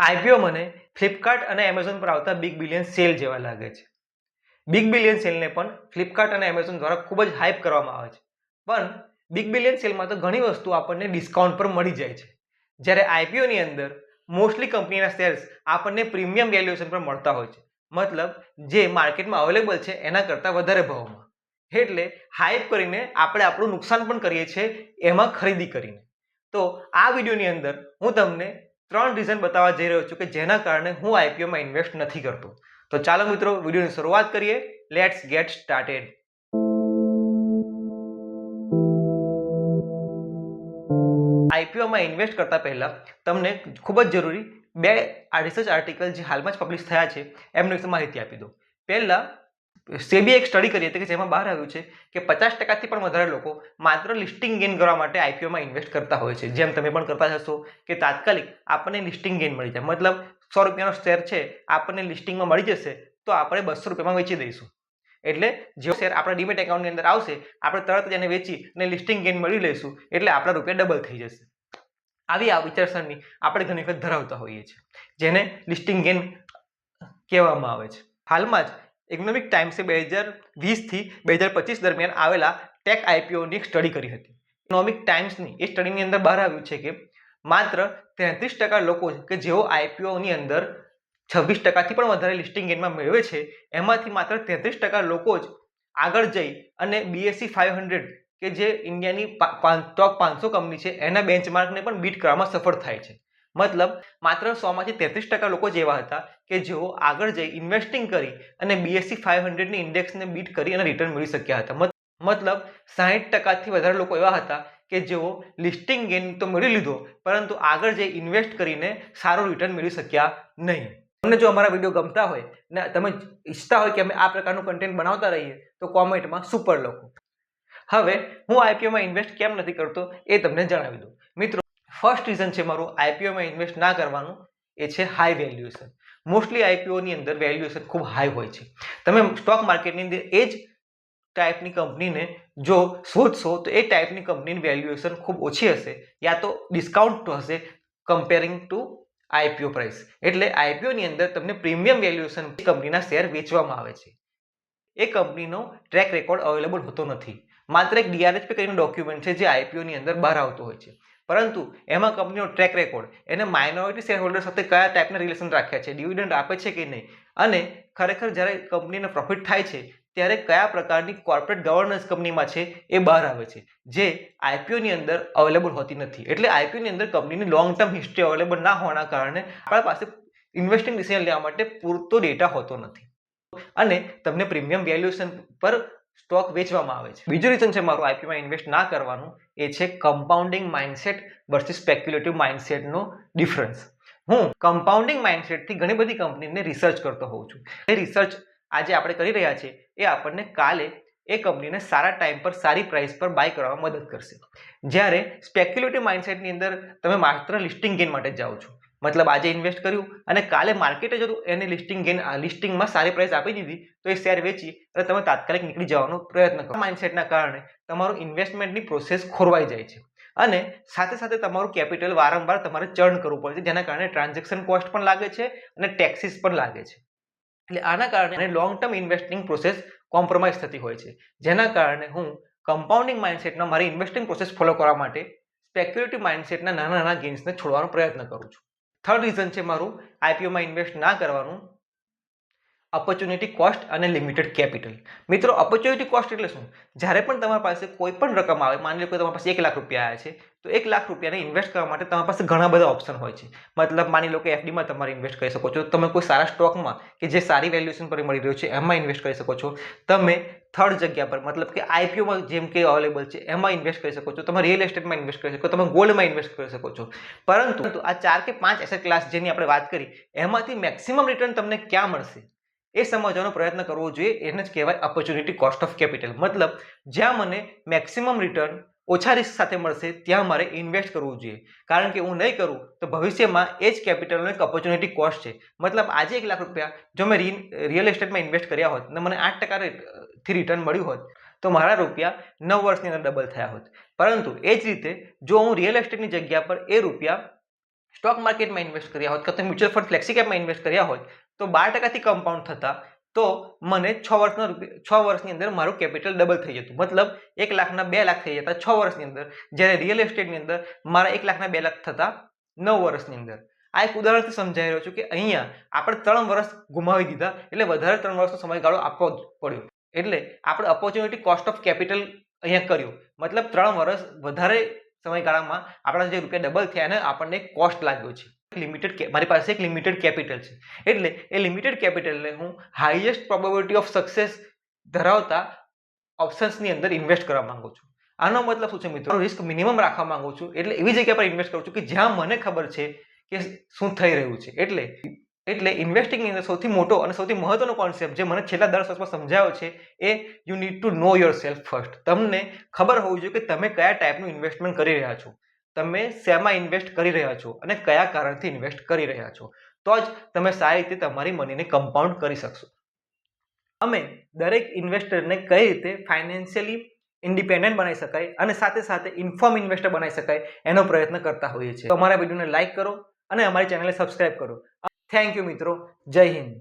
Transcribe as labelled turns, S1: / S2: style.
S1: IPO મને Flipkart અને Amazon પર આવતા બિગ બિલિયન સેલ જેવા લાગે છે. બિગ બિલિયન સેલને પણ ફ્લિપકાર્ટ અને એમેઝોન દ્વારા ખૂબ જ હાઇપ કરવામાં આવે છે. પણ બિગ બિલિયન સેલમાં તો ઘણી વસ્તુ આપણને ડિસ્કાઉન્ટ પર મળી જાય છે. જ્યારે આઈપીઓની અંદર મોસ્ટલી કંપનીના શેર્સ આપણને પ્રીમિયમ વેલ્યુએશન પર મળતા હોય છે. મતલબ જે માર્કેટમાં અવેલેબલ છે એના કરતાં વધારે ભાવમાં. એટલે હાઇપ કરીને આપણે આપણું નુકસાન પણ કરીએ છીએ એમાં ખરીદી કરીને. તો આ વિડીયોની અંદર હું તમને 3 રીઝન બતાવવા જઈ રહ્યો છું કે જેના કારણે હું આઈપીઓમાં ઇન્વેસ્ટ નથી કરતો. તો ચાલો મિત્રો વિડીયોની શરૂઆત કરીએ. Let's get started. આઈપીઓમાં ઇન્વેસ્ટ કરતા પહેલા તમને ખૂબ જ જરૂરી બે રિસર્ચ આર્ટિકલ જે હાલમાં જ પબ્લિશ થયા છે એમની વિશે માહિતી આપી દઉં. પહેલા સેબીએ એક સ્ટડી કરી હતી કે જેમાં બહાર આવ્યું છે કે 50%થી પણ વધારે લોકો માત્ર લિસ્ટિંગ ગેઇન કરવા માટે આઈપીઓમાં ઇન્વેસ્ટ કરતા હોય છે. જેમ તમે પણ કરતા હશો કે તાત્કાલિક આપણને લિસ્ટિંગ ગેઇન મળી જાય, મતલબ 100 રૂપિયાનો શેર છે આપણને લિસ્ટિંગમાં મળી જશે તો આપણે 200 રૂપિયામાં વેચી દઈશું. એટલે જે શેર આપણા ડીમેટ એકાઉન્ટની અંદર આવશે આપણે તરત જ એને વેચી અને લિસ્ટિંગ ગેઇન મળી લઈશું એટલે આપણા રૂપિયા ડબલ થઈ જશે. આવી આ વિચારસરણી આપણે ઘણી વખત ધરાવતા હોઈએ છીએ, જેને લિસ્ટિંગ ગેઇન કહેવામાં આવે છે. હાલમાં જ ઇકોનોમિક ટાઈમ્સે 2020 થી 2025 દરમિયાન આવેલા ટેક આઈપીઓની એક સ્ટડી કરી હતી. ઇકોનોમિક ટાઈમ્સની એ સ્ટડીની અંદર બહાર આવ્યું છે કે માત્ર 33% લોકો કે જેઓ આઈપીઓની અંદર 26%થી પણ વધારે લિસ્ટિંગ ગેઇનમાં મેળવે છે એમાંથી માત્ર 33% લોકો જ આગળ જઈ અને બીએસસી 500 કે જે ઇન્ડિયાની ટોપ 500 કંપની છે એના બેન્ચમાર્કને પણ બીટ કરવામાં સફળ થાય છે. મતલબ માત્ર 100માંથી 33% લોકો જ એવા હતા કે જેઓ આગળ જઈ ઇન્વેસ્ટિંગ કરી અને બીએસસી 500 ની ઇન્ડેક્સને બીટ કરી અને રિટર્ન મેળવી શક્યા હતા. મતલબ 60%થી વધારે લોકો એવા હતા કે જેઓ લિસ્ટિંગ ગેઇન તો મેળવી લીધો પરંતુ આગળ જઈ ઇન્વેસ્ટ કરીને સારું રિટર્ન મેળવી શક્યા નહીં. તમને જો અમારા વિડીયો ગમતા હોય ને તમે ઈચ્છતા હોય કે અમે આ પ્રકારનું કન્ટેન્ટ બનાવતા રહીએ તો કોમેન્ટમાં સુપર લખો. હવે હું આઈપીઓમાં ઇન્વેસ્ટ કેમ નથી કરતો એ તમને જણાવી દઉં. મિત્રો, ફર્સ્ટ રીઝન છે મારું આઈપીઓમાં ઇન્વેસ્ટ ના કરવાનું એ છે હાઈ વેલ્યુએશન. મોસ્ટલી આઈપીઓની અંદર વેલ્યુએશન ખૂબ હાઈ હોય છે. તમે સ્ટોક માર્કેટની અંદર એ જ ટાઈપની કંપનીને જો શોધશો તો એ ટાઈપની કંપનીની વેલ્યુએશન ખૂબ ઓછી હશે યા તો ડિસ્કાઉન્ટ હશે કમ્પેરિંગ ટુ આઈપીઓ પ્રાઇસ. એટલે આઈપીઓની અંદર તમને પ્રીમિયમ વેલ્યુએશન કંપનીના શેર વેચવામાં આવે છે. એ કંપનીનો ટ્રેક રેકોર્ડ અવેલેબલ હોતો નથી. માત્ર એક ડીઆરએચપી કરીને ડોક્યુમેન્ટ છે જે આઈપીઓની અંદર બહાર આવતો હોય છે, પરંતુ એમાં કંપનીનો ટ્રેક રેકોર્ડ એને માઇનોરિટી શેર હોલ્ડર સાથે કયા ટાઈપના રિલેશન રાખ્યા છે, ડિવિડન્ડ આપે છે કે નહીં, અને ખરેખર જ્યારે કંપનીને પ્રોફિટ થાય છે ત્યારે કયા પ્રકારની કોર્પોરેટ ગવર્નન્સ કંપનીમાં છે એ બહાર આવે છે, જે આઈપીઓની અંદર અવેલેબલ હોતી નથી. એટલે આઈપીઓની અંદર કંપનીની લોંગ ટર્મ હિસ્ટ્રી અવેલેબલ ના હોવાના કારણે આપણા પાસે ઇન્વેસ્ટિંગ ડિસિઝન લેવા માટે પૂરતો ડેટા હોતો નથી અને તમને પ્રીમિયમ વેલ્યુએશન પર સ્ટોક વેચવામાં આવે છે. બીજું રીઝન છે મારું આઈપીઓમાં ઇન્વેસ્ટ ના કરવાનું એ છે કમ્પાઉન્ડિંગ માઇન્ડસેટ વર્સિસ સ્પેક્યુલેટિવ માઇન્ડસેટનો ડિફરન્સ. હું કમ્પાઉન્ડિંગ માઇન્ડસેટથી ઘણી બધી કંપનીને રિસર્ચ કરતો હોઉં છું. એ રિસર્ચ આજે આપણે કરી રહ્યા છીએ એ આપણને કાલે એ કંપનીને સારા ટાઈમ પર સારી પ્રાઇસ પર બાય કરવામાં મદદ કરશે. જ્યારે સ્પેક્યુલેટિવ માઇન્ડસેટની અંદર તમે માત્ર લિસ્ટિંગ ગેઇન માટે જાઓ છો, મતલબ આજે ઇન્વેસ્ટ કર્યું અને કાલે માર્કેટે જો એને લિસ્ટિંગમાં સારી પ્રાઇસ આપી દીધી તો એ શેર વેચી અને તમે તાત્કાલિક નીકળી જવાનો પ્રયત્ન કરો. માઇન્ડસેટના કારણે તમારું ઇન્વેસ્ટમેન્ટની પ્રોસેસ ખોરવાઈ જાય છે અને સાથે સાથે તમારું કેપિટલ વારંવાર તમારે ચર્ન કરવું પડે છે, જેના કારણે ટ્રાન્ઝેક્શન કોસ્ટ પણ લાગે છે અને ટેક્સીસ પણ લાગે છે. એટલે આના કારણે long term investing process compromise થતી હોય છે, જેના કારણે હું કમ્પાઉન્ડિંગ માઇન્ડસેટના મારી ઇન્વેસ્ટિંગ પ્રોસેસ ફોલો કરવા માટે સ્પેક્યુલેટિવ માઇન્ડસેટના નાના નાના ગેઇન્સને છોડવાનો પ્રયત્ન કરું છું. થર્ડ રીઝન છે મારું આઈપીઓમાં ઇન્વેસ્ટ ના કરવાનું ઓપોર્ચ્યુનિટી કોસ્ટ અને લિમિટેડ કેપિટલ. મિત્રો, ઓપોર્ચ્યુનિટી કોસ્ટ એટલે શું? જ્યારે પણ તમારી પાસે કોઈ પણ રકમ આવે, માની લો કે તમારી પાસે 1 લાખ રૂપિયા આવ્યા છે તો 1 લાખ રૂપિયાને ઇન્વેસ્ટ કરવા માટે તમારી પાસે ઘણા બધા ઓપ્શન હોય છે. મતલબ માની લો કે એફડીમાં તમારે ઇન્વેસ્ટ કરી શકો છો, તમે કોઈ સારા સ્ટોકમાં કે જે સારી વેલ્યુએશન પર મળી રહ્યો છે એમાં ઇન્વેસ્ટ કરી શકો છો, તમે થર્ડ જગ્યા પર મતલબ કે આઈપીઓમાં જેમ કે અવેલેબલ છે એમાં ઇન્વેસ્ટ કરી શકો છો, તમે રિયલ એસ્ટેટમાં ઇન્વેસ્ટ કરી શકો, તમે ગોલ્ડમાં ઇન્વેસ્ટ કરી શકો છો. પરંતુ આ 4 કે 5 એસેટ ક્લાસ જેની આપણે વાત કરી એમાંથી મેક્સિમમ રિટર્ન તમને ક્યાં મળશે એ સમજવાનો પ્રયત્ન કરવો જોઈએ. એને જ કહેવાય ઓપોર્ચ્યુનિટી કોસ્ટ ઓફ કેપિટલ. મતલબ જ્યાં મને મેક્સિમમ રિટર્ન ઓછા રિસ્ક સાથે મળશે ત્યાં મારે ઇન્વેસ્ટ કરવું જોઈએ, કારણ કે હું નહીં કરું તો ભવિષ્યમાં એ જ કેપિટલનો એક ઓપોર્ચ્યુનિટી કોસ્ટ છે. મતલબ આજે 1 લાખ રૂપિયા જો મેં રિયલ એસ્ટેટમાં ઇન્વેસ્ટ કર્યા હોત અને મને 8% રિટર્ન મળ્યું હોત તો મારા રૂપિયા 9 વર્ષની અંદર ડબલ થયા હોત. પરંતુ એ જ રીતે જો હું રિયલ એસ્ટેટની જગ્યા પર એ રૂપિયા સ્ટોક માર્કેટમાં ઇન્વેસ્ટ કર્યા હોત, તો મ્યુચ્યુઅલ ફંડ ફ્લેક્સી કેપમાં ઇન્વેસ્ટ કર્યા હોય તો 12% કમ્પાઉન્ડ થતા તો મને 6 વર્ષની અંદર મારું કેપિટલ ડબલ થઈ જતું. મતલબ 1 લાખના 2 લાખ થઈ જતા 6 વર્ષની અંદર, જ્યારે રિયલ એસ્ટેટની અંદર મારા 1 લાખના 2 લાખ થતા 9 વર્ષની અંદર. આ એક ઉદાહરણથી સમજાવી રહ્યો છું કે અહીંયા આપણે 3 વર્ષ ગુમાવી દીધા, એટલે વધારે 3 વર્ષનો સમયગાળો આપવો પડ્યો. એટલે આપણે ઓપોર્ચ્યુનિટી કોસ્ટ ઓફ કેપિટલ અહીંયા કર્યું. મતલબ 3 વર્ષ વધારે સમયગાળામાં આપણા જે રૂપિયા ડબલ થયા એને આપણને કોસ્ટ લાગ્યો છે. મારી પાસે એક લિમિટેડ કેપિટલ છે, એટલે એ લિમિટેડ કેપિટલને હું હાઈએસ્ટ પ્રોબેબિલિટી ઓફ સક્સેસ ધરાવતા ઓપ્શન્સની અંદર ઇન્વેસ્ટ કરવા માંગુ છું. આનો મતલબ શું છે મિત્રો? રિસ્ક મિનિમમ રાખવા માંગુ છું, એટલે એવી જગ્યા પર ઇન્વેસ્ટ કરું છું કે જ્યાં મને ખબર છે કે શું થઈ રહ્યું છે. એટલે ઇન્વેસ્ટિંગની અંદર સૌથી મોટો અને સૌથી મહત્વનો કોન્સેપ્ટ જે મને છેલ્લા 10 વર્ષમાં સમજાયો છે એ you need to know yourself first. તમને ખબર હોવી જોઈએ કે તમે કયા ટાઈપનું ઇન્વેસ્ટમેન્ટ કરી રહ્યા છો, તમે શેમાં ઇન્વેસ્ટ કરી રહ્યા છો અને કયા કારણથી ઇન્વેસ્ટ કરી રહ્યા છો. તો જ તમે સારી રીતે તમારી મનીને કમ્પાઉન્ડ કરી શકશો. અમે દરેક ઇન્વેસ્ટરને કઈ રીતે ફાઇનાન્શિયલી ઇન્ડિપેન્ડન્ટ બનાવી શકાય અને સાથે સાથે ઇન્ફોર્મ ઇન્વેસ્ટર બનાવી શકાય એનો પ્રયત્ન કરતા હોઈએ છીએ. તો અમારા વિડીયોને લાઈક કરો અને અમારી ચેનલને સબસ્ક્રાઇબ કરો. થેન્ક યુ મિત્રો. જય હિન્દ.